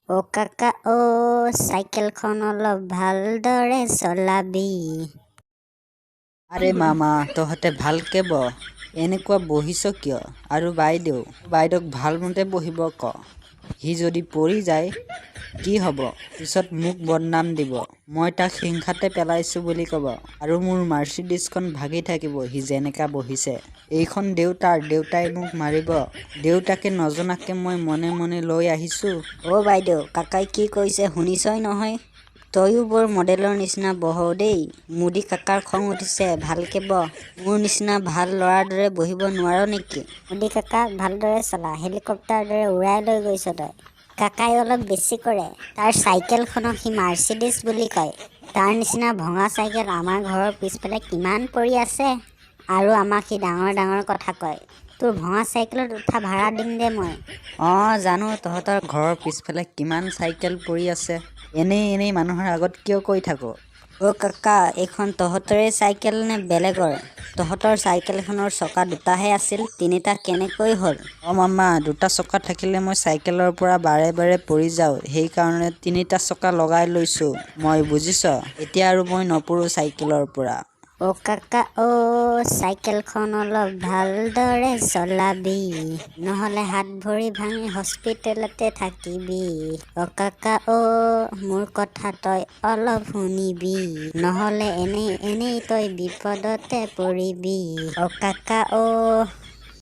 অ' কাকা চাইকেলখন অলপ ভালদৰে চলাবি। আৰে মামা তহঁতে ভালকে বহ। এনেকুৱা বহিছ কিয়? আৰু বাইদেউক ভালমতে বহিব ক। সি যদি পৰি যায় কি হ'ব? পিছত মোক বদনাম দিব। মই তাক হিংসাতে পেলাইছো বুলি ক'ব। আৰু মোৰ মাৰ্চিডিছখন ভাগি থাকিব সি যেনেকা বহিছে। এইখন দেউতাই মোক মাৰিব। দেউতাকে নজনাকে মই মনে মনে লৈ আহিছো। অ' বাইদেউ, কাকাই কি কৈছে শুনিছই নহয়? তয়ো বৰ মডেলৰ নিচিনা বহ দেই। মুদি কাকাৰ খং উঠিছে, ভালকে বহ। মোৰ নিচিনা ভাল ল'ৰাৰ দৰে বহিব নোৱাৰ নেকি? মুদি কাকা ভালদৰে চলা, হেলিকপ্টাৰ দৰে উৰাই লৈ গৈছ তই। কাকাই অলপ বেছি কৰে। তাৰ চাইকেলখনক সি মাৰ্চিডিছ বুলি কয়। তাৰ নিচিনা ভঙা চাইকেল আমাৰ ঘৰৰ পিছফালে কিমান পৰি আছে। আৰু আমাক সি ডাঙৰ ডাঙৰ কথা কয়। তোৰ ভঙা চাইকেলত উঠা ভাড়া দিম দে মই। জানো তহঁতৰ ঘৰৰ পিছফালে কিমান চাইকেল পৰি আছে। এনেই মানুহৰ আগত কিয় কৈ থাক? অ' কাকা, এইখন তহঁতৰে চাইকেল নে বেলেগৰ? তহঁতৰ চাইকেলখনৰ চকা দুটাহে আছিল, তিনিটা কেনেকৈ হ'ল? মামা, দুটা চকা থাকিলে মই চাইকেলৰ পৰা বাৰে বাৰে পৰি যাওঁ। সেইকাৰণে তিনিটা চকা লগাই লৈছো মই, বুজিছ? এতিয়া আৰু মই নপৰো চাইকেলৰ পৰা। অ' কাকা চাইকেলখন অলপ ভালদৰে চলাবি, নহ'লে হাত ভৰি ভাঙি হস্পিটেলতে থাকিবি। অ' কাকা মোৰ কথা তই অলপ শুনিবি, নহ'লে এনেই তই বিপদতে পৰিবি। অ' কাকা